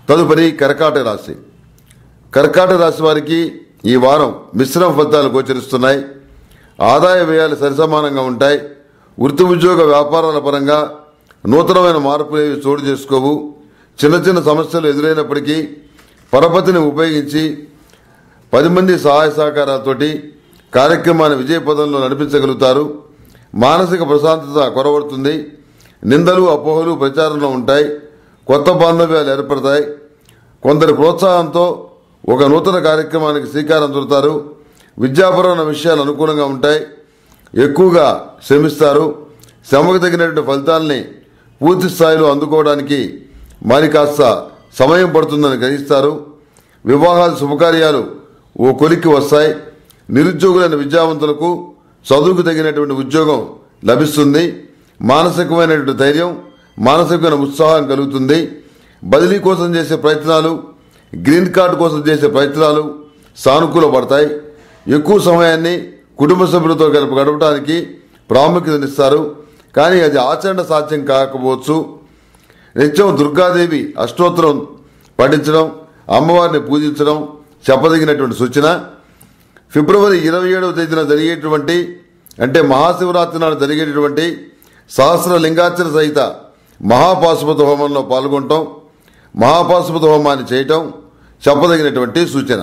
తదుపరి కర్కాటక రాశి. కర్కాటక రాశి వారికి ఈ వారం మిశ్రమ ఫలితాలు గోచరిస్తున్నాయి. ఆదాయ వ్యయాలు సరిసమానంగా ఉంటాయి. వృత్తి ఉద్యోగ వ్యాపారాల పరంగా నూతనమైన మార్పులు ఏవి చోటు చేసుకోవు. చిన్న చిన్న సమస్యలు ఎదురైనప్పటికీ పరపతిని ఉపయోగించి 10 మంది సహాయ సహకారాలతోటి కార్యక్రమాన్ని విజయపథంలో నడిపించగలుగుతారు. మానసిక ప్రశాంతత కొరవడుతుంది. నిందలు అపోహలు ప్రచారంలో ఉంటాయి. కొత్త బాంధవ్యాలు ఏర్పడతాయి. కొందరి ప్రోత్సాహంతో ఒక నూతన కార్యక్రమానికి శ్రీకారం చుడతారు. విద్యాపరమైన విషయాలు అనుకూలంగా ఉంటాయి. ఎక్కువగా శ్రమిస్తారు. శ్రమకు తగినటువంటి ఫలితాలని పూర్తి స్థాయిలో అందుకోవడానికి మరి కాస్త సమయం పడుతుందని గ్రహిస్తారు. వివాహాలు శుభకార్యాలు ఓ కొలిక్కి వస్తాయి. నిరుద్యోగులైన విద్యావంతులకు చదువుకు తగినటువంటి ఉద్యోగం లభిస్తుంది. మానసికమైనటువంటి ధైర్యం, మానసికమైన ఉత్సాహం కలుగుతుంది. బదిలీ కోసం చేసే ప్రయత్నాలు, గ్రీన్ కార్డు కోసం చేసే ప్రయత్నాలు సానుకూల పడతాయి. ఎక్కువ సమయాన్ని కుటుంబ సభ్యులతో గడపడానికి ప్రాముఖ్యతనిస్తారు. కానీ అది ఆచరణ సాధ్యం కాకపోవచ్చు. నిత్యం దుర్గాదేవి అష్టోత్తరం పఠించడం, అమ్మవారిని పూజించడం చెప్పదగినటువంటి సూచన. ఫిబ్రవరి 27వ తేదీన జరిగేటువంటి అంటే మహాశివరాత్రి నాడు జరిగేటటువంటి సహస్రలింగార్చన సహిత మహాపాశుపత హోమంలో పాల్గొనటం, మహాపాశుపత హోమాన్ని చేయటం చెప్పదగినటువంటి సూచన.